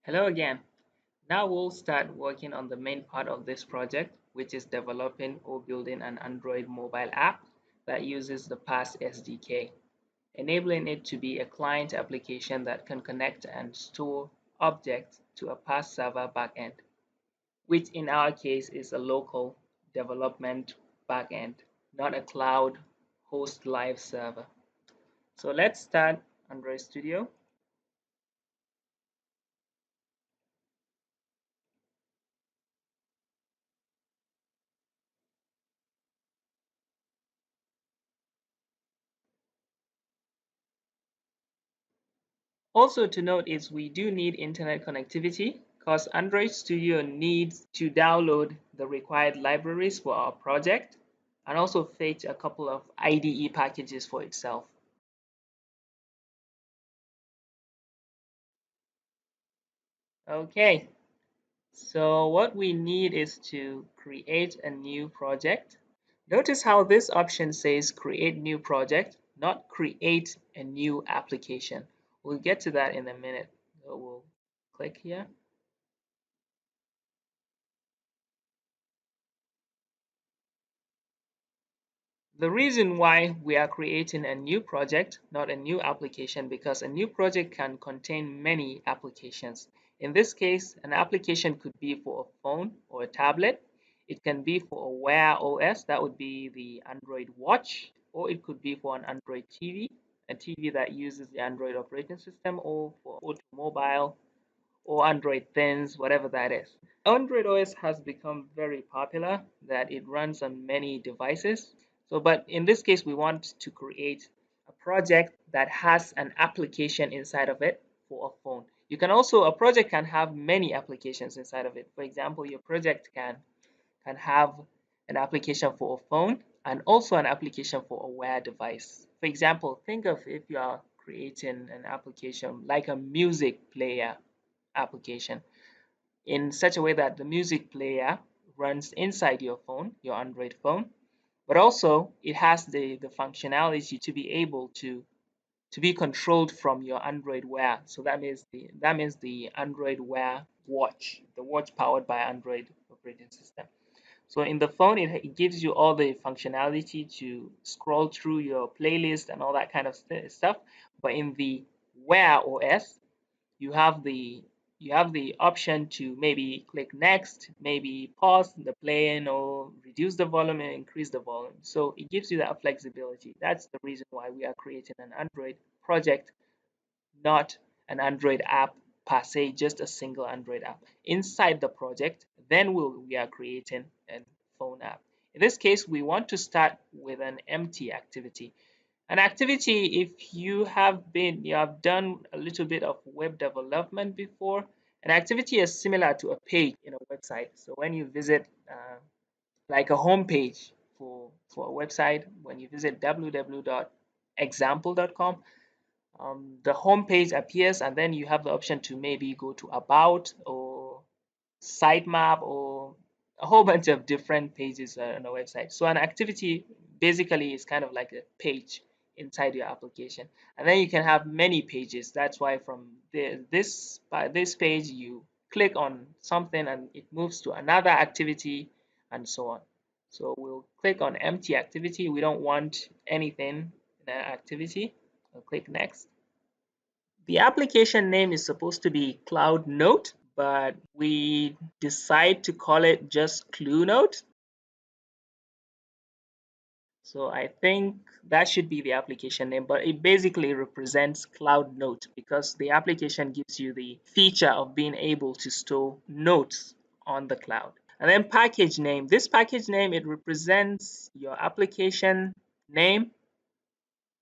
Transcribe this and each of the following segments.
Hello again. Now we'll start working on the main part of this project, which is developing or building an Android mobile app that uses the Pass SDK, enabling it to be a client application that can connect and store objects to a Pass server backend, which in our case is a local development backend, not a cloud host live server. So let's start Android Studio. Also to note is we do need internet connectivity because Android Studio needs to download the required libraries for our project and also fetch a couple of IDE packages for itself. Okay, so what we need is to create a new project. Notice how this option says create new project, not create a new application. We'll get to that in a minute. So we'll click here. The reason why we are creating a new project, not a new application, because a new project can contain many applications. In this case, an application could be for a phone or a tablet. It can be for a Wear OS, that would be the Android Watch, or it could be for an Android TV, a TV that uses the Android operating system, or for automobile or Android things, whatever that is. Android OS has become very popular that it runs on many devices. So, but in this case, we want to create a project that has an application inside of it for a phone. You can also, a project can have many applications inside of it. For example, your project can have an application for a phone and also an application for a Wear device. For example, think of if you are creating an application like a music player application in such a way that the music player runs inside your phone, your Android phone, but also it has the functionality to be able to be controlled from your Android Wear. So that means the Android Wear watch, the watch powered by Android operating system. So in the phone, it gives you all the functionality to scroll through your playlist and all that kind of stuff. But in the Wear OS, you have the you have the option to maybe click next, maybe pause the playing or reduce the volume and increase the volume. So it gives you that flexibility. That's the reason why we are creating an Android project, not an Android app per se, just a single Android app. Inside the project, then we are creating a phone app. In this case, we want to start with an empty activity. An activity, if you have done a little bit of web development before, an activity is similar to a page in a website. So when you visit like a home page for a website, when you visit www.example.com, the home page appears and then you have the option to maybe go to about or sitemap or a whole bunch of different pages on a website. So an activity basically is kind of like a page inside your application, and then you can have many pages. That's why from this page you click on something and it moves to another activity and so on. So we'll click on empty activity. We don't want anything in that activity. I'll click next. The application name is supposed to be Clunote, but we decide to call it just Clunote. So I think that should be the application name, but it basically represents Cloud Note because the application gives you the feature of being able to store notes on the cloud. And then package name. This package name, it represents your application name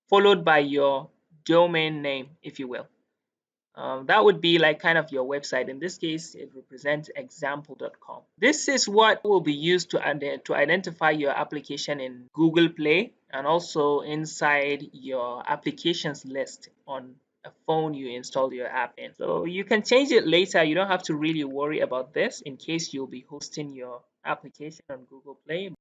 followed by your domain name, if you will. That would be like kind of your website. In this case, it represents example.com. This is what will be used to identify your application in Google Play and also inside your applications list on a phone you install your app in. So you can change it later. You don't have to really worry about this in case you'll be hosting your application on Google Play.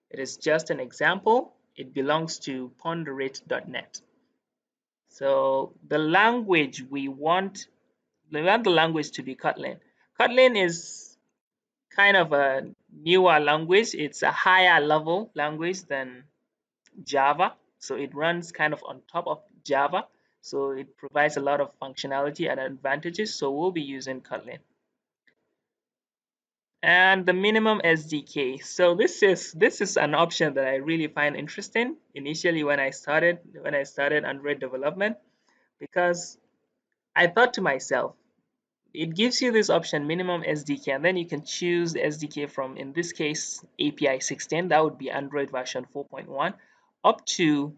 It is just an example. It belongs to ponderate.net. So we want the language to be Kotlin. Kotlin is kind of a newer language. It's a higher level language than Java. So it runs kind of on top of Java. So it provides a lot of functionality and advantages. So we'll be using Kotlin. And the minimum SDK. So this is an option that I really find interesting initially when I started Android development, because I thought to myself, it gives you this option minimum SDK, and then you can choose the SDK from, in this case, API 16, that would be Android version 4.1, up to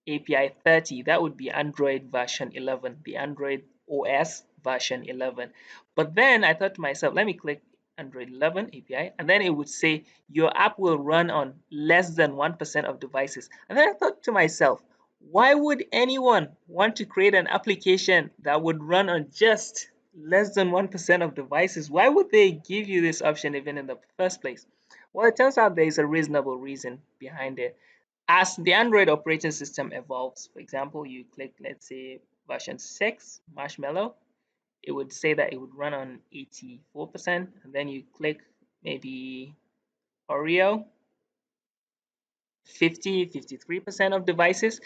API 30, that would be Android version 11, the Android OS version 11. But then I thought to myself, let me click Android 11 API, and then it would say your app will run on less than 1% of devices. And then I thought to myself, why would anyone want to create an application that would run on just less than 1% of devices? Why would they give you this option even in the first place? Well, it turns out there is a reasonable reason behind it. As the Android operating system evolves, for example, you click, let's say, version 6, Marshmallow, it would say that it would run on 84%, and then you click maybe Oreo, 53% of devices.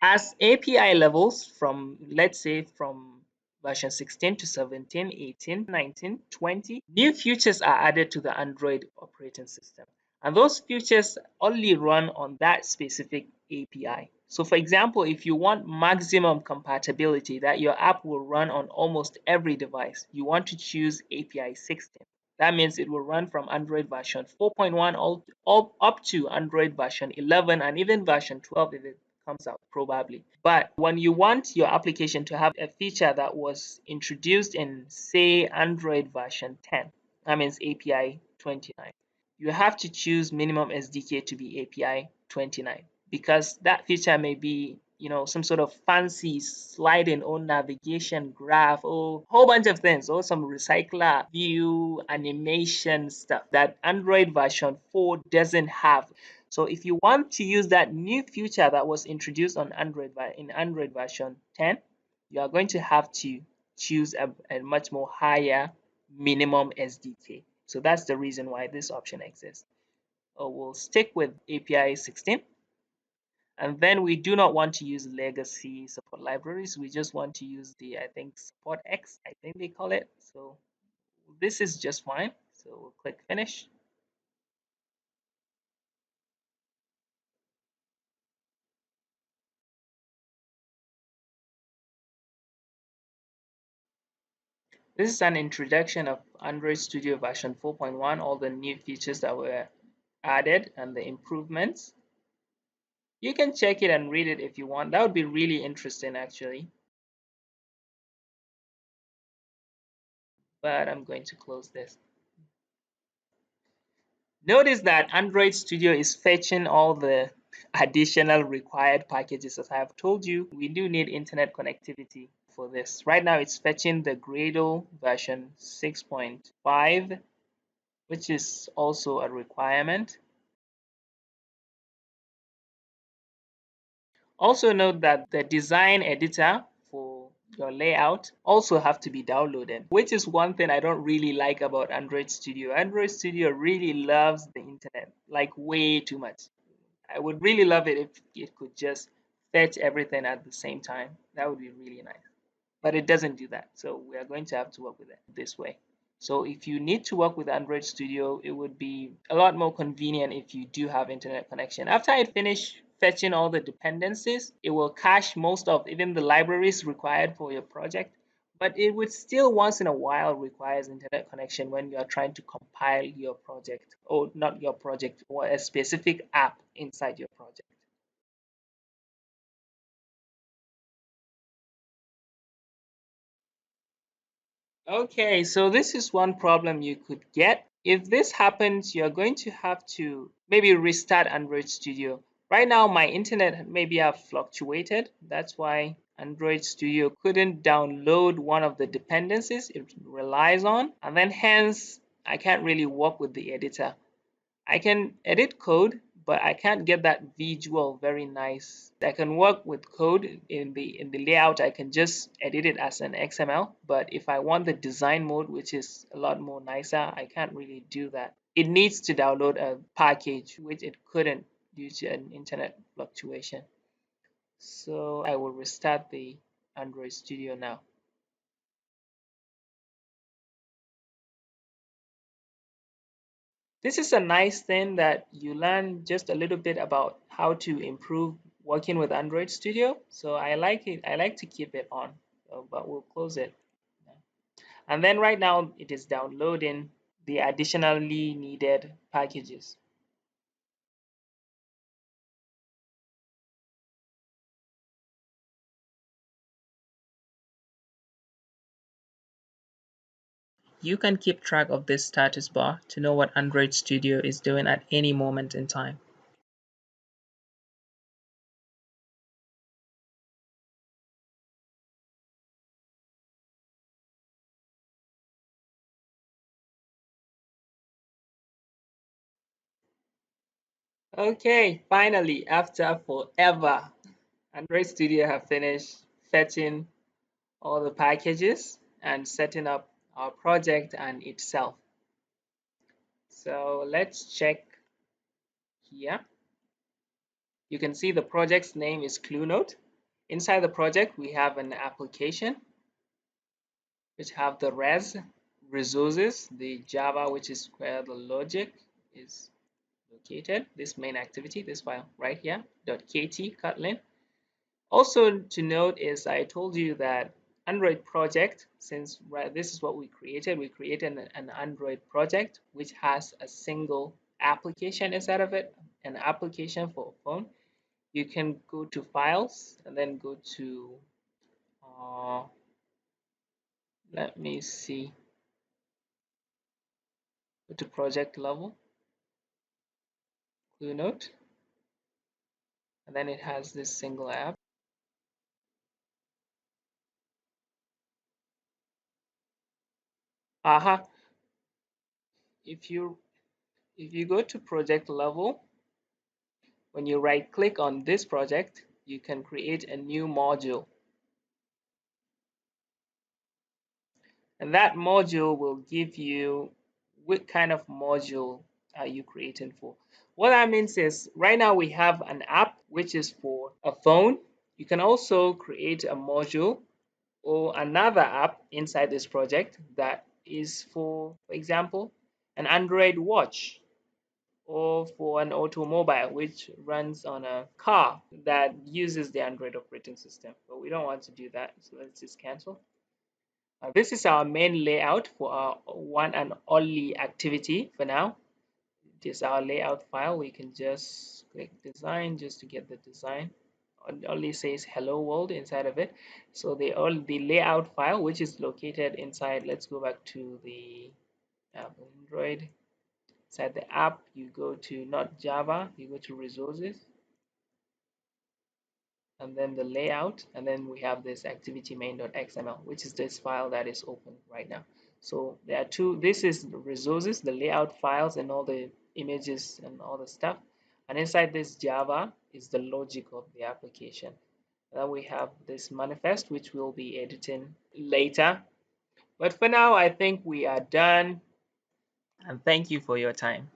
As API levels from, let's say, from version 16 to 17, 18, 19, 20, new features are added to the Android operating system. And those features only run on that specific API. So for example, if you want maximum compatibility that your app will run on almost every device, you want to choose API 16. That means it will run from Android version 4.1 all up to Android version 11 and even version 12 if it comes out, probably. But when you want your application to have a feature that was introduced in, say, Android version 10, that means API 29, you have to choose minimum SDK to be API 29, because that feature may be, some sort of fancy sliding or navigation graph or whole bunch of things, or some recycler view animation stuff that Android version 4 doesn't have. So if you want to use that new feature that was introduced on in Android version 10, you are going to have to choose a much more higher minimum SDK. So that's the reason why this option exists. We'll stick with API 16. And then we do not want to use legacy support libraries. We just want to use the, I think, support X, I think they call it. So this is just fine. So we'll click finish. This is an introduction of Android Studio version 4.1, all the new features that were added and the improvements. You can check it and read it if you want. That would be really interesting actually. But I'm going to close this. Notice that Android Studio is fetching all the additional required packages. As I have told you, we do need internet connectivity for this. Right now, it's fetching the Gradle version 6.5, which is also a requirement. Also note that the design editor for your layout also have to be downloaded, which is one thing I don't really like about Android Studio. Android Studio really loves the internet, like way too much. I would really love it if it could just fetch everything at the same time. That would be really nice. But it doesn't do that. So we are going to have to work with it this way. So if you need to work with Android Studio, it would be a lot more convenient if you do have internet connection. After I finish fetching all the dependencies, it will cache most of even the libraries required for your project. But it would still once in a while requires internet connection when you are trying to compile your project, or not your project, or a specific app inside your project. Okay, so this is one problem you could get. If this happens, you're going to have to maybe restart Android Studio. Right now, my internet maybe have fluctuated. That's why Android Studio couldn't download one of the dependencies it relies on, and then hence I can't really work with the editor. I can edit code, but I can't get that visual very nice. I can work with code in the layout. I can just edit it as an XML, but if I want the design mode, which is a lot more nicer, I can't really do that. It needs to download a package, which it couldn't due to an internet fluctuation. So I will restart the Android Studio now. This is a nice thing that you learn just a little bit about how to improve working with Android Studio. So I like it. I like to keep it on, but we'll close it. And then right now it is downloading the additionally needed packages. You can keep track of this status bar to know what Android Studio is doing at any moment in time. Okay, finally, after forever, Android Studio have finished fetching all the packages and setting up our project and itself. So let's check here. You can see the project's name is Clunote. Inside the project, we have an application which have the resources, the Java, which is where the logic is located, this main activity, this file right here, .kt Kotlin. Also to note is I told you that Android project, since this is what we created an Android project which has a single application inside of it, an application for a phone. You can go to files and then go to, uh, let me see, go to project level, Clunote, and then it has this single app. Aha, if you go to project level, when you right click on this project, you can create a new module. And that module will give you what kind of module are you creating for. What that means is right now we have an app which is for a phone. You can also create a module or another app inside this project that is for example, an Android watch or for an automobile which runs on a car that uses the Android operating system. But we don't want to do that, so let's just cancel. This is our main layout for our one and only activity for now. It is our layout file. We can just click design just to get the design. It only says hello world inside of it. So the layout file, which is located inside, let's go back to the Android. Inside the app, you go to not Java, you go to resources, and then the layout, and then we have this activity main.xml, which is this file that is open right now. So there are two, this is the resources, the layout files and all the images and all the stuff, and inside this Java is the logic of the application. Then we have this manifest, which we'll be editing later, but for now I think we are done, and thank you for your time.